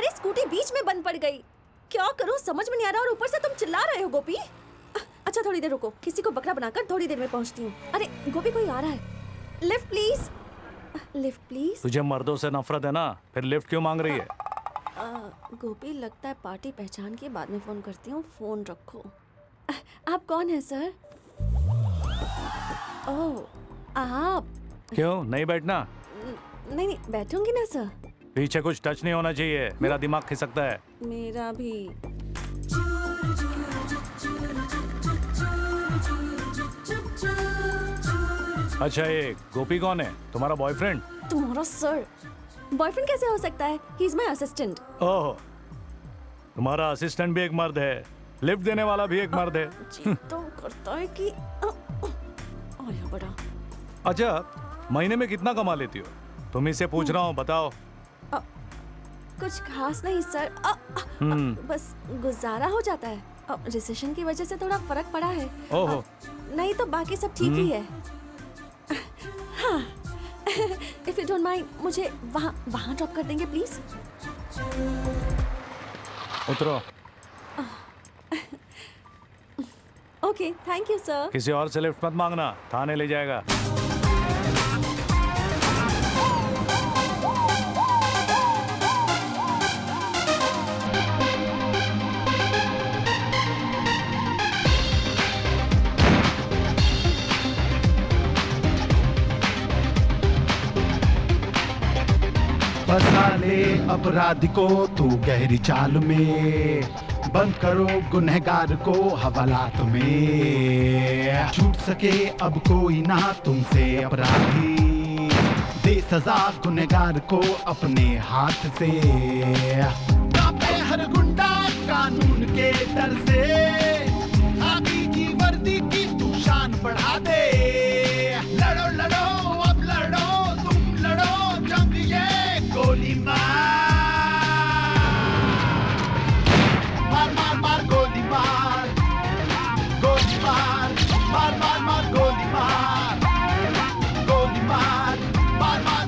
अरे स्कूटी बीच में बंद पड़ गई, क्या करूं समझ में नहीं आ रहा, और ऊपर से तुम चिल्ला रहे हो गोपी। अच्छा थोड़ी देर रुको, किसी को बकरा बनाकर थोड़ी देर में पहुंचती हूँ। अरे गोपी कोई आ रहा है, लिफ्ट प्लीज, लिफ्ट प्लीज। तुझे मर्दों से नफरत है ना, फिर लिफ्ट क्यों मांग रही है? गोपी लगता है पार्टी पहचान के, बाद में फोन करती हूँ, फोन रखो। आप कौन है सर? ओह आप। क्यों नहीं बैठना? नहीं बैठूंगी ना सर। पीछे कुछ टच नहीं होना चाहिए, मेरा दिमाग खिसकता है। मेरा भी। अच्छा ये गोपी कौन है, तुम्हारा बॉयफ्रेंड? तुम्हारा सर बॉयफ्रेंड कैसे हो सकता है? He is my assistant. Oh, तुम्हारा असिस्टेंट भी एक मर्द है, लिफ्ट देने वाला भी एक मर्द है। जी तो करता है कि आया बड़ा। अच्छा महीने में कितना कमा लेती हो? तुम ही से पूछ रहा हूँ, बताओ। कुछ खास नहीं सर, बस गुजारा हो जाता है। रिसेशन की वजह से थोड़ा फर्क पड़ा है। ओहो। नहीं तो बाकी सब ठीक ही है। हाँ इफ यू डोंट माइंड, मुझे वहाँ ड्रॉप कर देंगे प्लीज। उतरो। Okay thank you sir. किसी और से लिफ्ट मत मांगना, थाने ले जाएगा। फंसा ले अपराधी को तू गहरी चाल में, बंद करो गुनहगार को हवालात में। छूट सके अब कोई ना तुमसे अपराधी, दे सजा गुनहगार को अपने हाथ से। कांपे हर गुंडा कानून के डर से, आगे की वर्दी की तू शान बढ़ा दे। लड़ो लड़ो अब लड़ो, तुम लड़ो जंग ये गोली मार मार मार गोली मार, गोली मार मार मार गोली मार, गोली मार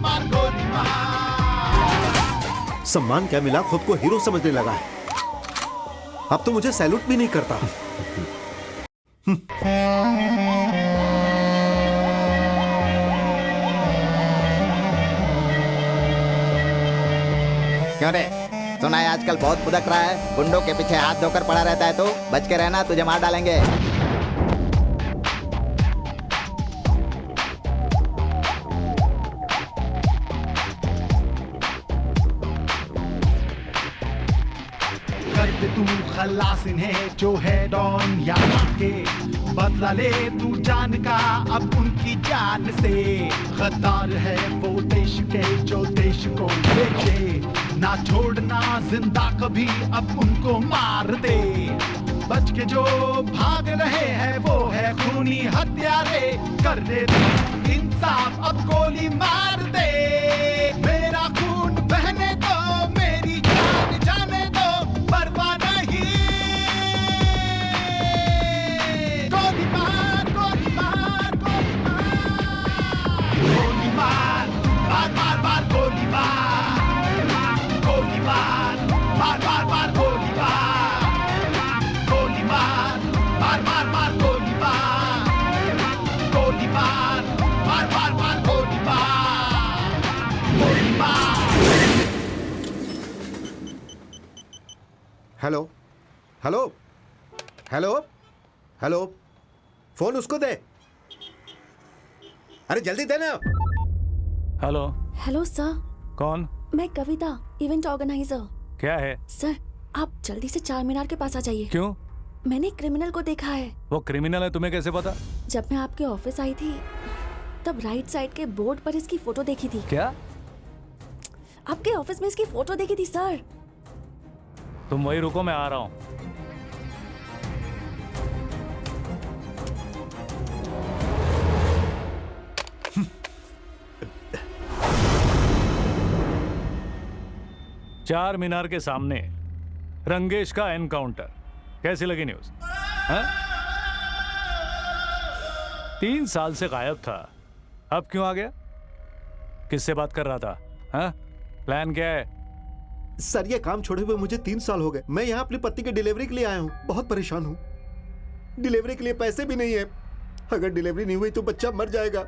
मार गोली मार। सम्मान क्या मिला, खुद को हीरो समझने लगा है। अब तो मुझे सैल्यूट भी नहीं करता। क्यों रे, सुना है आजकल बहुत फुदक रहा है, गुंडों के पीछे हाथ धोकर पड़ा रहता है, तो बच के रहना, तुझे मार डालेंगे। कर दे तू खल्लास इन्हें जो है डॉन या के, बदला ले तू जान का अब उनकी जान से। गद्दार है वो देश के जो देश को बेचे, ना छोड़ना जिंदा कभी अब उनको मार दे। बच के जो भाग रहे हैं वो है खूनी हत्यारे, कर दे इंसाफ अब गोली मार दे। मेरा खून बहने दो, मेरी जान जाने दो, परवाह नहीं। गोली मार गोली मार गोली मार, गोली मार मार मार गोली मार, गोली मार मार गोली मार, गोली मार मार गोली मार, गोली मार मार गोली मार, गोली मार। Hello hello hello hello, phone उसको दे। अरे जल्दी देना। हेलो। Hello sir. कौन? मैं कविता, इवेंट ऑर्गेनाइजर। क्या है? सर आप जल्दी से चार मीनार के पास आ जाइए। क्यों? मैंने क्रिमिनल को देखा है। वो क्रिमिनल है, तुम्हें कैसे पता? जब मैं आपके ऑफिस आई थी तब राइट साइड के बोर्ड पर इसकी फोटो देखी थी। क्या? आपके ऑफिस में इसकी फोटो देखी थी सर। तुम वही रुको, मैं आ रहा हूँ। चार मीनार के सामने रंगेश का एनकाउंटर, कैसी लगी न्यूज? 3 साल से गायब था, अब क्यों आ गया? किससे बात कर रहा था? हाँ? प्लान क्या है? सर ये काम छोड़े हुए मुझे 3 साल हो गए। मैं यहाँ अपनी पत्नी की डिलीवरी के लिए आया हूँ। बहुत परेशान हूँ। डिलीवरी के लिए पैसे भी नहीं है। अगर डिलीवरी नहीं हुई तो बच्चा मर जाएगा।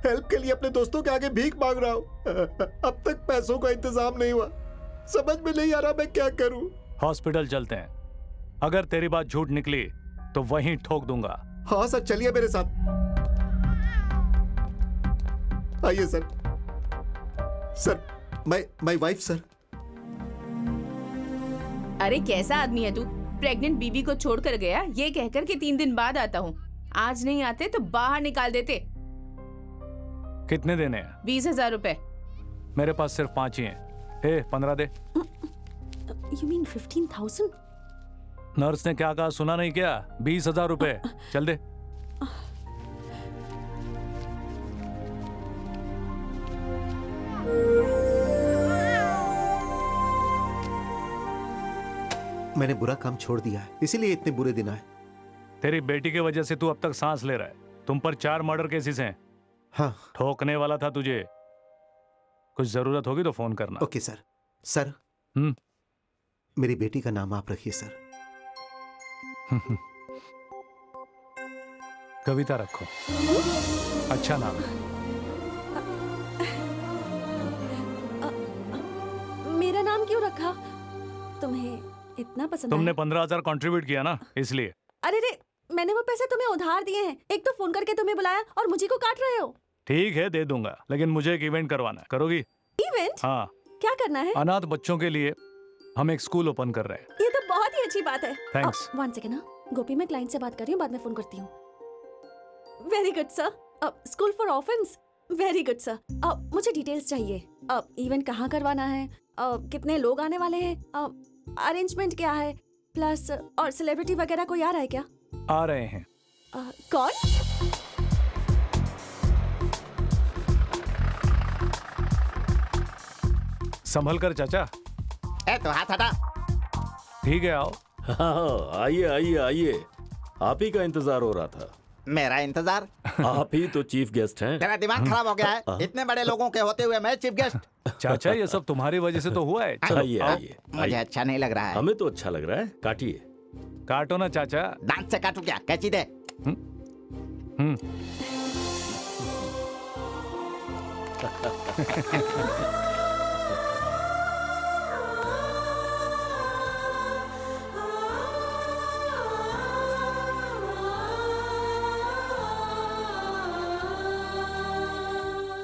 हेल्प के लिए अपने दोस्तों के आगे भीख मांग रहा हूँ। अब तक पैसों का इंतजाम नहीं हुआ। समझ में नहीं आ रहा मैं क्या करूँ। हॉस्पिटल चलते हैं। अगर तेरी बात झूठ निकली तो वहीं ठोक दूंगा। हाँ सर, चलिए मेरे साथ। आइए sir. Sir, my wife sir. अरे कैसा आदमी है तू? प्रेग्नेंट बीवी को छोड़कर गया ये कहकर कि 3 दिन बाद आता हूँ। आज नहीं आते तो बाहर निकाल देते। कितने देने हैं? 20,000 रुपए। मेरे पास सिर्फ 5 ही हैं। 15 दे। You mean 15,000? नर्स ने क्या कहा सुना नहीं क्या? 20,000 रुपए। चल दे। मैंने बुरा काम छोड़ दिया है, इसीलिए इतने बुरे दिन आए। तेरी बेटी की वजह से तू अब तक सांस ले रहा है। तुम पर 4 मर्डर केसेस हैं। हाँ। ठोकने वाला था तुझे। कुछ जरूरत होगी तो फोन करना। Okay sir. सर, मेरी बेटी का नाम आप रखिए सर। कविता रखो। अच्छा नाम है। मेरा नाम क्यों रखा? तुम्हें इतना पसंद तुमने आया? 15,000 कंट्रीब्यूट किया ना, इसलिए। अरे रे, मैंने वो पैसे तुम्हें उधार दिए हैं। एक तो फोन करके तुम्हें बुलाया और मुझे को काट रहे हो। ठीक है, दे दूंगा, लेकिन मुझे एक इवेंट करवाना है। करोगी? इवेंट? हाँ। क्या करना है? अनाथ बच्चों के लिए हम एक स्कूल ओपन कर रहे हैं। ये तो बहुत ही अच्छी बात है। थैंक्स। 1 सेकेंड ना, गोपी मैं क्लाइंट से बात कर रही हूँ, बाद में फोन करती हूँ। Very good sir. School for orphans. Very good sir. मुझे डिटेल्स चाहिए। इवेंट कहाँ करवाना है, कितने लोग आने वाले हैं, अरेंजमेंट क्या है, प्लस और सेलिब्रिटी वगैरह कोई आ रहा है क्या? आ रहे हैं। कौन? संभल कर चाचा। तो हाथ हटा। ठीक है, आओ। हाँ, आइए आइए आइए। आप ही का इंतजार हो रहा था। मेरा इंतजार? आप ही तो चीफ गेस्ट हैं। तेरा दिमाग खराब हो गया है? इतने बड़े लोगों के होते हुए मैं चीफ गेस्ट? चाचा, ये सब तुम्हारी वजह से तो हुआ है। चलो, आइए आओ। आइए। मुझे अच्छा नहीं लग रहा है। हमें तो अच्छा लग रहा है। काटिए। काटो ना चाचा। दांत से काटू क्या? कैची दे।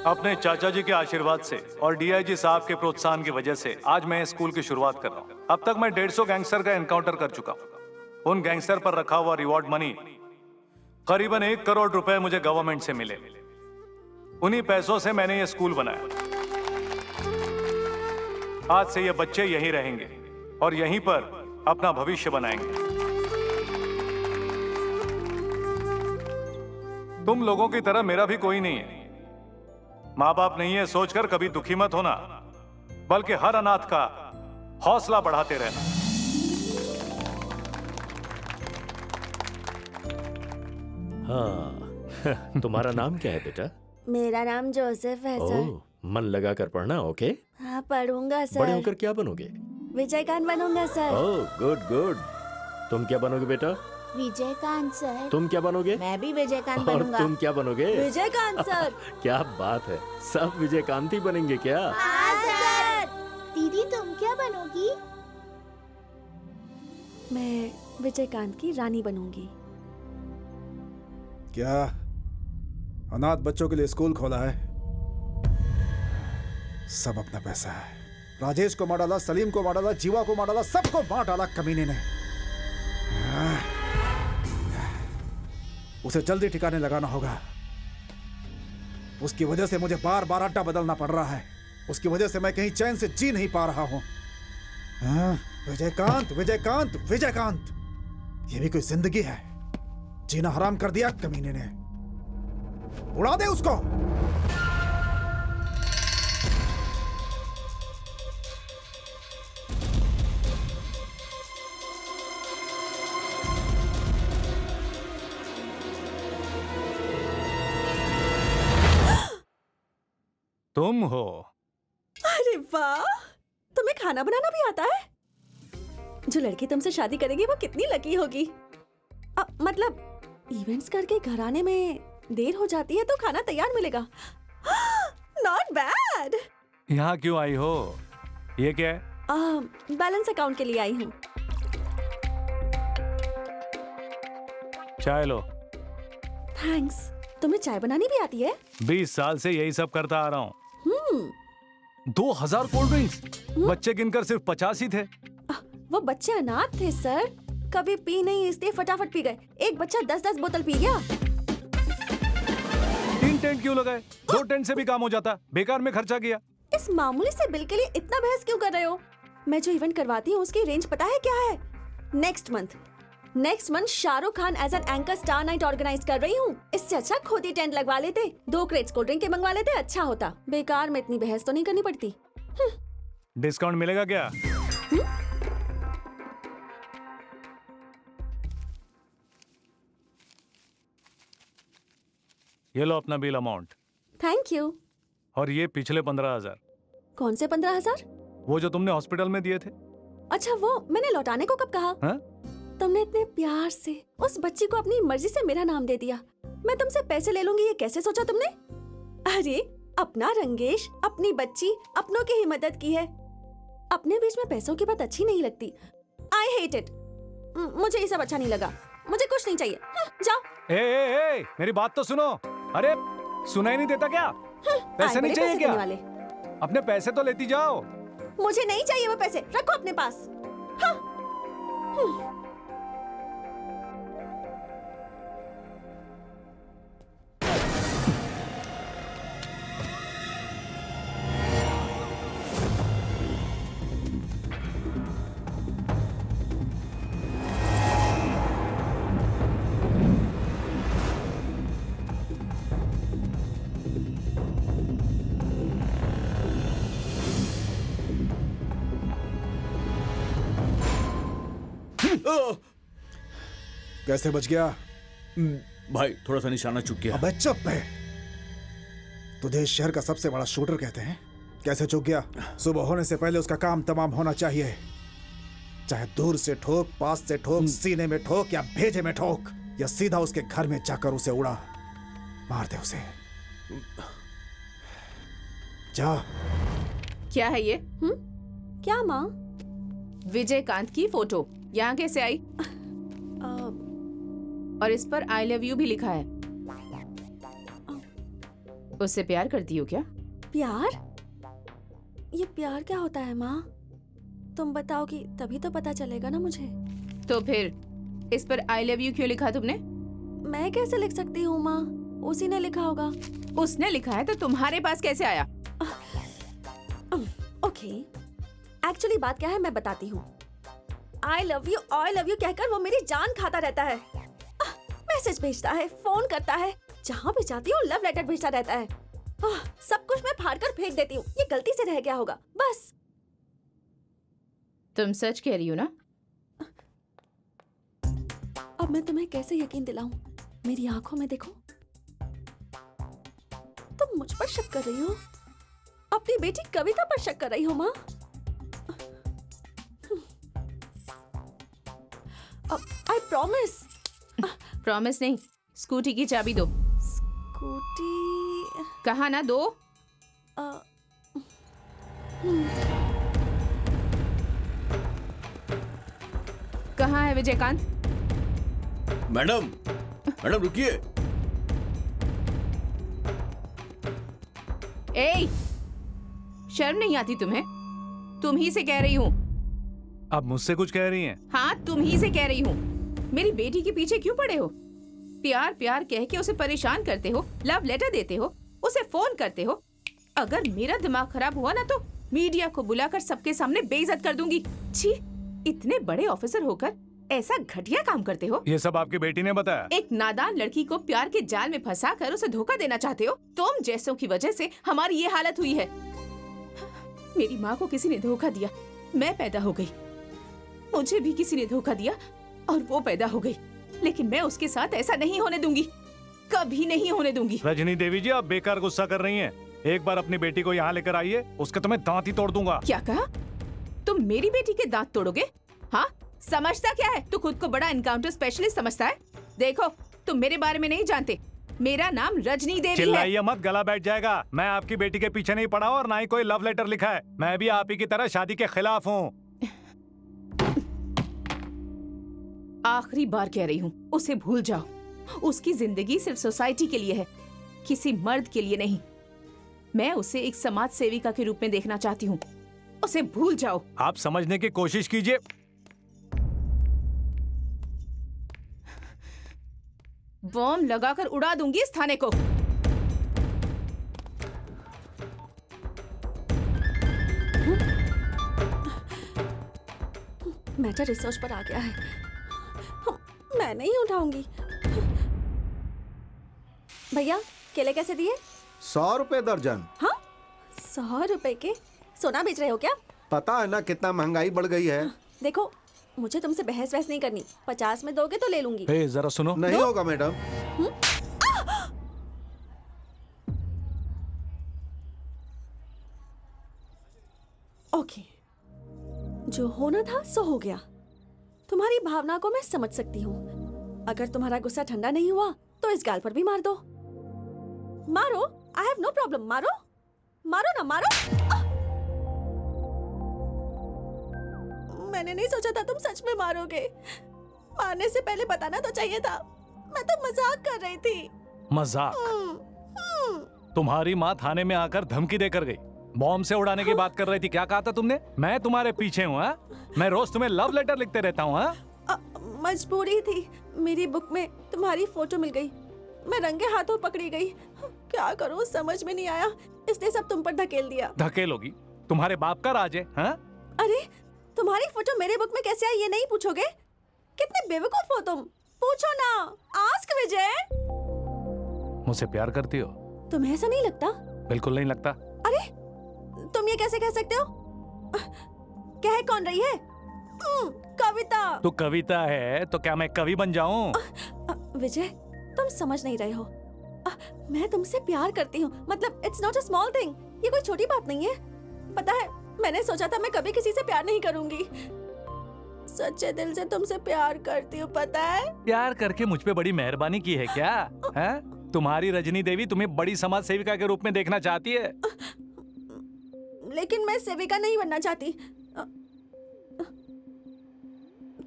अपने चाचा जी के आशीर्वाद से और डीआईजी साहब के प्रोत्साहन की वजह से आज मैं इस स्कूल की शुरुआत कर रहा हूँ। अब तक मैं 150 गैंगस्टर का एनकाउंटर कर चुका हूँ। उन गैंगस्टर पर रखा हुआ रिवॉर्ड मनी करीबन 1 करोड़ रुपए मुझे गवर्नमेंट से मिले। उन्हीं पैसों से मैंने ये स्कूल बनाया। आज से ये बच्चे यहीं रहेंगे और यहीं पर अपना भविष्य बनाएंगे। तुम लोगों की तरह मेरा भी कोई नहीं है। माँ बाप नहीं है सोचकर कभी दुखी मत होना, बल्कि हर अनाथ का हौसला बढ़ाते रहना। हाँ। तुम्हारा नाम क्या है बेटा? मेरा नाम जोसेफ है सर। ओह, मन लगा कर पढ़ना। ओके। हाँ, पढ़ूंगा सर। बड़े होकर क्या बनोगे? विजयकांत बनूंगा सर। ओह, गुड गुड। तुम क्या बनोगे बेटा? विजयकांत सर। तुम क्या बनोगे? मैं भी विजयकांत और बनूंगा। तुम क्या बनोगे? विजयकांत सर। क्या बात है, सब विजयकांत ही बनेंगे क्या? हाँ सर। दीदी तुम क्या बनोगी? मैं विजयकांत की रानी बनूंगी। क्या अनाथ बच्चों के लिए स्कूल खोला है? सब अपना पैसा है। राजेश को मार डाला, सलीम को मार डाला, जीवा को मार डाला, सबको मार डाला कमीने ने। उसे जल्दी ठिकाने लगाना होगा। उसकी वजह से मुझे बार बार अड्डा बदलना पड़ रहा है। उसकी वजह से मैं कहीं चैन से जी नहीं पा रहा हूं। विजयकांत, विजयकांत, विजयकांत, ये भी कोई जिंदगी है? जीना हराम कर दिया कमीने ने। उड़ा दे उसको। तुम हो? अरे वाह, तुम्हें खाना बनाना भी आता है? जो लड़की तुमसे शादी करेगी वो कितनी लकी होगी। मतलब इवेंट्स करके घर आने में देर हो जाती है तो खाना तैयार मिलेगा। Not bad. यहाँ क्यों आई हो? ये क्या है? बैलेंस अकाउंट के लिए आई हूँ। चाय लो। थैंक्स। तुम्हें चाय बनानी भी आती है? 20 साल से यही सब करता आ रहा हूँ। 2000 कोल्ड ड्रिंक्स, बच्चे गिनकर सिर्फ 50 ही थे। वो बच्चे अनाथ थे सर, कभी पी नहीं इसलिए फटाफट पी गए। एक बच्चा 10-10 बोतल पी गया। 3 टेंट क्यों लगाए? 2 टेंट से भी काम हो जाता, बेकार में खर्चा किया। इस मामूली से बिल के लिए इतना बहस क्यों कर रहे हो? मैं जो इवेंट करवाती हूँ उसकी रेंज पता है क्या है? Next month Shahrukh Khan as an anchor star night organise कर रही हूँ। इससे अच्छा खुद ही टेंट लगवा लेते, 2 क्रेट्स कोल्ड ड्रिंक के मंगवा लेते, अच्छा होता। बेकार में इतनी बहस तो नहीं करनी पड़ती। डिस्काउंट मिलेगा क्या? ये लो अपना बिल अमाउंट। Thank you. और ये पिछले 15,000। कौन से 15,000? वो जो तुमने हॉस्पिटल में दिए थे। अच्छा वो मैंने लौटाने को कब कहा? हाँ? तुमने इतने प्यार से उस बच्ची को अपनी मर्जी से मेरा नाम दे दिया। मैं तुमसे पैसे ले लूंगी ये कैसे सोचा तुमने? अरे अपना रंगेश, अपनी बच्ची, अपनों की ही मदद की है। अपने बीच में पैसों की बात अच्छी नहीं लगती। I hate it. मुझे ये सब अच्छा नहीं लगा। मुझे कुछ नहीं चाहिए। जाओ। ए, मेरी बात तो सुनो। अरे सुनाई नहीं देता क्या? पैसे नहीं चाहिए क्या? वाले। अपने पैसे तो लेती जाओ। मुझे नहीं चाहिए वो पैसे, रखो अपने पास। हाँ। कैसे बच गया? भाई थोड़ा सा निशाना चूक गया। अबे चुप है। तुझे इस शहर का सबसे बड़ा शूटर कहते हैं। कैसे चूक गया? सुबह होने से पहले उसका काम तमाम होना चाहिए। चाहे दूर से ठोक, पास से ठोक, सीने में ठोक या भेजे में ठोक, या सीधा उसके घर में जाकर उसे उड़ा मार दे उसे। जा। क्या है ये? क्या माँ? विजयकांत की फोटो यहाँ कैसे आई? और इस पर आई लव यू भी लिखा है। उससे प्यार करती हो क्या? प्यार? ये प्यार क्या होता है माँ? तुम बताओगी तभी तो पता चलेगा ना मुझे। तो फिर इस पर आई लव यू क्यों लिखा तुमने? मैं कैसे लिख सकती हूँ माँ? उसी ने लिखा होगा। उसने लिखा है तो तुम्हारे पास कैसे आया? ओके, एक्चुअली बात क्या है मैं बताती हूँ। आई लव यू कहकर वो मेरी जान खाता रहता है। मैसेज भेजता है, फोन करता है, जहाँ भी जाती हूँ लव लेटर भेजता रहता है। सब कुछ मैं फाड़ कर फेंक देती हूँ। ये गलती से रह गया होगा बस। तुम सच कह रही हो ना? अब मैं तुम्हें कैसे यकीन दिलाऊं? मेरी आंखों में देखो। तुम मुझ पर शक कर रही हो? अपनी बेटी कविता पर शक कर रही हो माँ? I promise. प्रॉमिस नहीं, स्कूटी की चाबी दो। स्कूटी? कहा ना दो। कहाँ है विजयकांत? मैडम रुकिए। ए, शर्म नहीं आती तुम्हें? तुम ही से कह रही हूँ। आप मुझसे कुछ कह रही हैं? हाँ तुम ही से कह रही हूँ। मेरी बेटी के पीछे क्यों पड़े हो? प्यार प्यार कह के उसे परेशान करते हो, लव लेटर देते हो, उसे फोन करते हो। अगर मेरा दिमाग खराब हुआ ना तो मीडिया को बुलाकर सबके सामने बेइज्जत कर दूंगी। छी, इतने बड़े ऑफिसर होकर ऐसा घटिया काम करते हो। ये सब आपकी बेटी ने बताया? एक नादान लड़की को प्यार के जाल में फंसाकर उसे धोखा देना चाहते हो। तुम जैसों की वजह से हमारी ये हालत हुई है। मेरी माँ को किसी ने धोखा दिया, मैं पैदा हो गई। मुझे भी किसी ने धोखा दिया और वो पैदा हो गई। लेकिन मैं उसके साथ ऐसा नहीं होने दूंगी, कभी नहीं होने दूंगी। रजनी देवी जी, आप बेकार गुस्सा कर रही हैं। एक बार अपनी बेटी को यहाँ लेकर आइए, उसके तो मैं दांत ही तोड़ दूंगा। क्या कहा? तुम मेरी बेटी के दांत तोड़ोगे? हाँ, समझता क्या है? तू खुद को बड़ा एनकाउंटर स्पेशलिस्ट समझता है? देखो, तुम मेरे बारे में नहीं जानते। मेरा नाम रजनी देवी है। चिल्लाइए मत, गला बैठ जाएगा। मैं आपकी बेटी के पीछे नहीं पड़ा और ना ही कोई लव लेटर लिखा है। मैं भी आप ही की तरह शादी के खिलाफ हूँ। आखिरी बार कह रही हूँ, उसे भूल जाओ। उसकी जिंदगी सिर्फ सोसाइटी के लिए है, किसी मर्द के लिए नहीं। मैं उसे एक समाज सेविका के रूप में देखना चाहती हूँ। उसे भूल जाओ। आप समझने की कोशिश कीजिए। बॉम्ब लगाकर उड़ा दूंगी इस थाने को। मैटर रिसर्च पर आ गया है। मैं नहीं उठाऊंगी। भैया केले कैसे दिए? 100 रुपए दर्जन। हाँ 100 रुपए के? सोना बेच रहे हो क्या? पता है ना कितना महंगाई बढ़ गई है। देखो मुझे तुमसे बहस वहस नहीं करनी। 50 में दोगे तो ले लूंगी। ए, जरा सुनो। नहीं होगा मैडम। ओके, जो होना था सो हो गया। तुम्हारी भावना को मैं समझ सकती हूँ। अगर तुम्हारा गुस्सा ठंडा नहीं हुआ तो इस गाल पर भी मार दो। मारो, आई हैव नो प्रॉब्लम। मारो मारो ना, मारो। मैंने नहीं सोचा था तुम सच में मारोगे। मारने से पहले बताना तो चाहिए था। मैं तो मजाक कर रही थी। मजाक? तुम्हारी माँ थाने में आकर धमकी देकर गई। बॉम्ब से उड़ाने की बात कर रही थी। क्या कहा था तुमने? मैं तुम्हारे पीछे हूँ? मैं रोज तुम्हें लव लेटर लिखते रहता हूँ। मजबूरी थी। मेरी बुक में तुम्हारी फोटो मिल गई। मैं रंगे हाथों पकड़ी गई। क्या करूँ समझ में नहीं आया, इसलिए सब तुम पर धकेल दिया। धकेलोगी? तुम्हारे बाप का राज है। हाँ? अरे तुम्हारी फोटो मेरे बुक में कैसे आई ये नहीं पूछोगे? कितने बेवकूफ हो तुम। पूछो ना, आस्क विजय। मुझसे प्यार करती हो? तुम्हें ऐसा नहीं लगता? बिल्कुल नहीं लगता। अरे तुम ये कैसे कह सकते हो? कह कौन रही है? कविता। तो कविता है तो क्या मैं कवि बन जाऊं? विजय तुम समझ नहीं रहे हो। मैं तुमसे प्यार करती हूँ। मतलब it's not a small thing. ये कोई छोटी बात नहीं है। पता है मैंने सोचा था मैं कभी किसी से प्यार नहीं करूंगी। सच्चे दिल से तुमसे प्यार करती हूँ, पता है? प्यार करके मुझ पे बड़ी मेहरबानी की है क्या? है? तुम्हारी रजनी देवी तुम्हें बड़ी समाज सेविका के रूप में देखना चाहती है। लेकिन मैं सेविका नहीं बनना चाहती।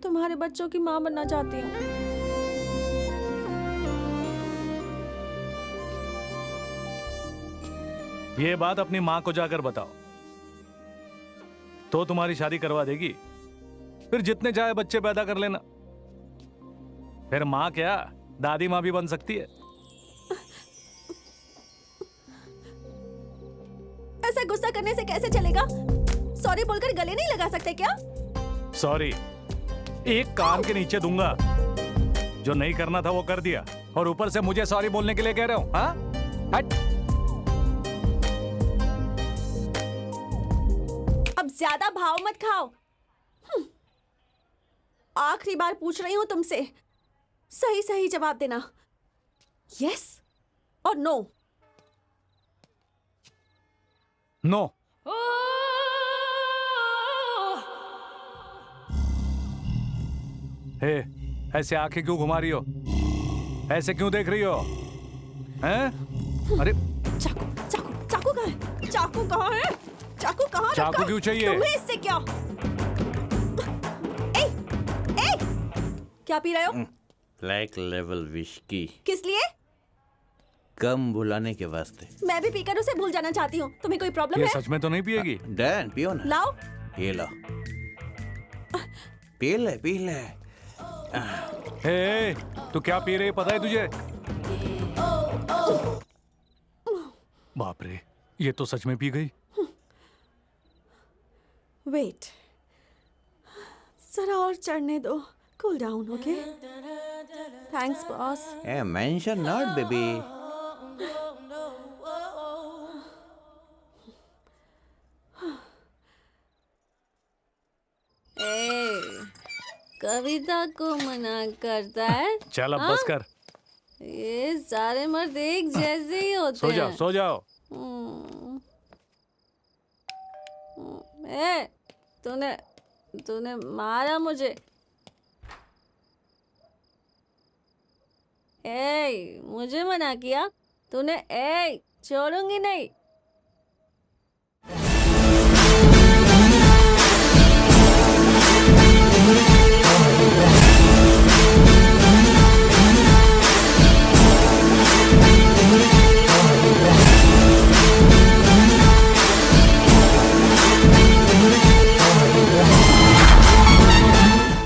तुम्हारे बच्चों की माँ बनना चाहती हूँ। ये बात अपनी माँ को जाकर बताओ, तो तुम्हारी शादी करवा देगी। फिर जितने चाहे बच्चे पैदा कर लेना। फिर माँ क्या, दादी माँ भी बन सकती है। ऐसा गुस्सा करने से कैसे चलेगा? सॉरी बोलकर गले नहीं लगा सकते क्या? सॉरी एक कान के नीचे दूंगा। जो नहीं करना था वो कर दिया और ऊपर से मुझे सॉरी बोलने के लिए कह रहे हो? हाँ? हट। अब ज्यादा भाव मत खाओ। आखिरी बार पूछ रही हूं तुमसे, सही सही जवाब देना। यस और नो। नो। हे, ऐसे आंखें क्यों घुमा रही हो? ऐसे क्यों देख रही हो? हैं? अरे चाकू चाकू चाकू कहाँ है? चाकू कहाँ है? चाकू कहाँ चाकू रखा है? क्यों चाहिए? तुम्हें इससे क्या? ए, ए, क्या पी रहे हो? Black level whisky. किस लिए? कम भुलाने के वास्ते। मैं भी पीकर उसे भूल जाना चाहती हूँ। तुम्हें कोई प्रॉब्लम ये है? सच में तो नहीं पिएगी? डैन पियो ना। लाओ। ये लो। पी ले पी ले। हे, तू क्या पी रही है पता है तुझे? बाप रे, ये तो सच में पी गई। वेट, जरा और चढ़ने दो। Cool down, okay? Thanks boss. A mention not baby. Kavita को मना करता है। चल अब बस कर। ये सारे मर्द एक जैसे ही होते सो जाओ हैं। सो जाओ। तूने तूने मारा मुझे। ए, मुझे मना किया तूने। ए, छोड़ूंगी नहीं।